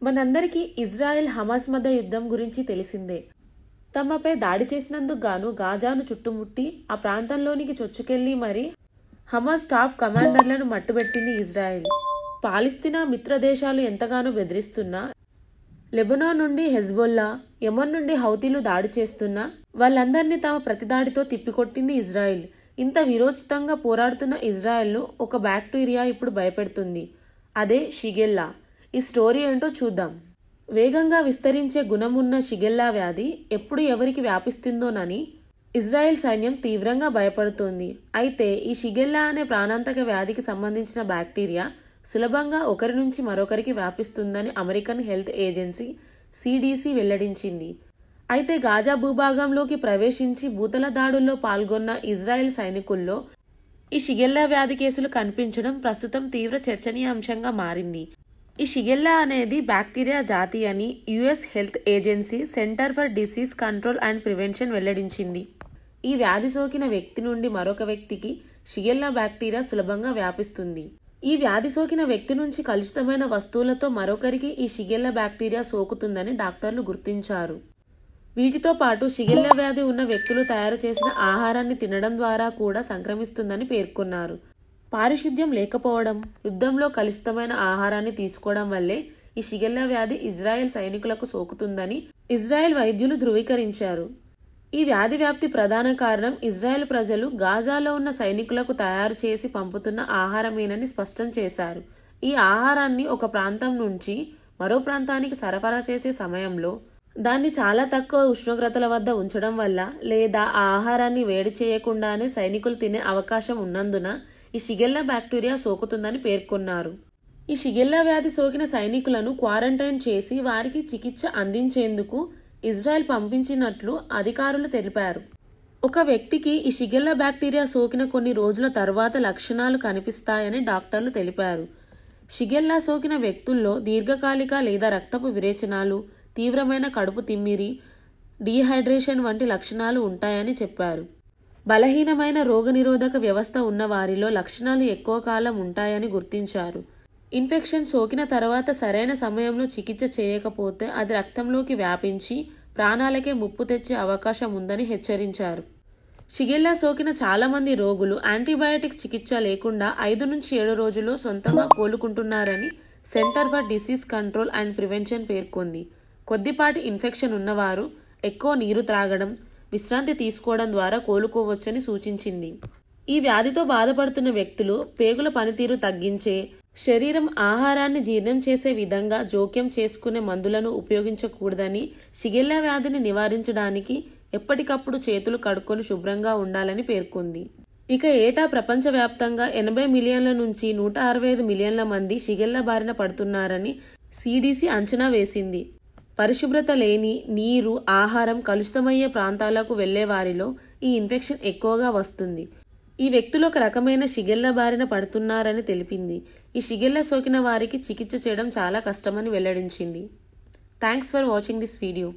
మనందరికీ Israel Hamas మధ్య యుద్ధం గురించి తెలిసిందే. తమపై దాడి చేసినందుకు గాను గాజాను చుట్టుముట్టి ఆ ప్రాంతంలోనికి చొచ్చుకెళ్లి మరి హమాస్ టాప్ కమాండర్లను మట్టుబెట్టింది ఇజ్రాయెల్. పాలస్తీనా మిత్ర దేశాలు ఎంతగానో బెదిరిస్తున్నా, లెబనాన్ నుండి హెజ్బొల్లా, యెమెన్ నుండి హౌతీలు దాడి చేస్తున్నా వాళ్ళందరినీ తమ ప్రతిదాడితో తిప్పికొట్టింది ఇజ్రాయెల్. ఇంత వీరోచితంగా పోరాడుతున్న ఇజ్రాయెల్ను ఒక బ్యాక్టీరియా ఇప్పుడు భయపెడుతుంది. అదే షిగెల్లా. ఈ స్టోరీ ఏంటో చూద్దాం. వేగంగా విస్తరించే గుణమున్న షిగెల్లా వ్యాధి ఎప్పుడు ఎవరికి వ్యాపిస్తుందోనని ఇజ్రాయెల్ సైన్యం తీవ్రంగా భయపడుతోంది. అయితే ఈ షిగెల్లా అనే ప్రాణాంతక వ్యాధికి సంబంధించిన బ్యాక్టీరియా సులభంగా ఒకరి నుంచి మరొకరికి వ్యాపిస్తుందని అమెరికన్ హెల్త్ ఏజెన్సీ CDC వెల్లడించింది. అయితే గాజా భూభాగంలోకి ప్రవేశించి భూతల దాడుల్లో పాల్గొన్న ఇజ్రాయెల్ సైనికుల్లో ఈ షిగెల్లా వ్యాధి కేసులు కనిపించడం ప్రస్తుతం తీవ్ర చర్చనీయాంశంగా మారింది. ఈ షిగెల్లా అనేది బ్యాక్టీరియా జాతి అని US health agency centre for disease control and prevention వెల్లడించింది. ఈ వ్యాధి సోకిన వ్యక్తి నుండి మరొక వ్యక్తికి షిగెల్లా బ్యాక్టీరియా సులభంగా వ్యాపిస్తుంది. ఈ వ్యాధి సోకిన వ్యక్తి నుంచి కలుషితమైన వస్తువులతో మరొకరికి ఈ షిగెల్లా బ్యాక్టీరియా సోకుతుందని డాక్టర్లు గుర్తించారు. వీటితో పాటు షిగెల్లా వ్యాధి ఉన్న వ్యక్తులు తయారు చేసిన ఆహారాన్ని తినడం ద్వారా కూడా సంక్రమిస్తుందని పేర్కొన్నారు. పారిశుద్ధ్యం లేకపోవడం, యుద్ధంలో కలుషితమైన ఆహారాన్ని తీసుకోవడం వల్లే ఈ షిగెల్లా వ్యాధి ఇజ్రాయెల్ సైనికులకు సోకుతుందని ఇజ్రాయెల్ వైద్యులు ధృవీకరించారు. ఈ వ్యాధి వ్యాప్తి ప్రధాన కారణం ఇజ్రాయెల్ ప్రజలు గాజాలో ఉన్న సైనికులకు తయారు చేసి పంపుతున్న ఆహారమేనని స్పష్టం చేశారు. ఈ ఆహారాన్ని ఒక ప్రాంతం నుంచి మరో ప్రాంతానికి సరఫరా చేసే సమయంలో దాన్ని చాలా తక్కువ ఉష్ణోగ్రతల వద్ద ఉంచడం వల్ల లేదా ఆ ఆహారాన్ని వేడి చేయకుండానే సైనికులు తినే అవకాశం ఉన్నందున ఈ షిగెల్లా బ్యాక్టీరియా సోకుతుందని పేర్కొన్నారు. ఈ షిగెల్లా వ్యాధి సోకిన సైనికులను క్వారంటైన్ చేసి వారికి చికిత్స అందించేందుకు ఇజ్రాయెల్ పంపించినట్లు అధికారులు తెలిపారు. ఒక వ్యక్తికి ఈ షిగెల్లా బ్యాక్టీరియా సోకిన కొన్ని రోజుల తర్వాత లక్షణాలు కనిపిస్తాయని డాక్టర్లు తెలిపారు. షిగెల్లా సోకిన వ్యక్తుల్లో దీర్ఘకాలిక లేదా రక్తపు విరేచనాలు, తీవ్రమైన కడుపు తిమ్మిరి, డీహైడ్రేషన్ వంటి లక్షణాలు ఉంటాయని చెప్పారు. బలహీనమైన రోగనిరోధక వ్యవస్థ ఉన్న వారిలో లక్షణాలు ఎక్కువ కాలం ఉంటాయని గుర్తించారు. ఇన్ఫెక్షన్ సోకిన తర్వాత సరైన సమయంలో చికిత్స చేయకపోతే అది రక్తంలోకి వ్యాపించి ప్రాణాలకే ముప్పు తెచ్చే అవకాశం ఉందని హెచ్చరించారు. షిగెల్లా సోకిన చాలామంది రోగులు యాంటీబయాటిక్ చికిత్స లేకుండా 5 నుంచి 7 రోజుల్లో సొంతంగా కోలుకుంటున్నారని center for disease control and prevention పేర్కొంది. కొద్దిపాటి ఇన్ఫెక్షన్ ఉన్నవారు ఎక్కువ నీరు త్రాగడం, విశ్రాంతి తీసుకోవడం ద్వారా కోలుకోవచ్చని సూచించింది. ఈ వ్యాధితో బాధపడుతున్న వ్యక్తులు పేగుల పనితీరు తగ్గించే, శరీరం ఆహారాన్ని జీర్ణం చేసే విధంగా జోక్యం చేసుకునే మందులను ఉపయోగించకూడదని, షిగెల్లా వ్యాధిని నివారించడానికి ఎప్పటికప్పుడు చేతులు కడుక్కొని శుభ్రంగా ఉండాలని పేర్కొంది. ఇక ఏటా ప్రపంచవ్యాప్తంగా 80 మిలియన్ల నుంచి 165 మిలియన్ల మంది షిగెల్లా బారిన పడుతున్నారని CDC అంచనా వేసింది. పరిశుభ్రత లేని నీరు, ఆహారం కలుషితమయ్యే ప్రాంతాలకు వెళ్లే వారిలో ఈ ఇన్ఫెక్షన్ ఎక్కువగా వస్తుంది. ఈ వ్యక్తులు ఒక రకమైన షిగెల్లా బారిన పడుతున్నారని తెలిపింది. ఈ షిగెల్లా సోకిన వారికి చికిత్స చేయడం చాలా కష్టమని వెల్లడించింది. Thanks for watching this video.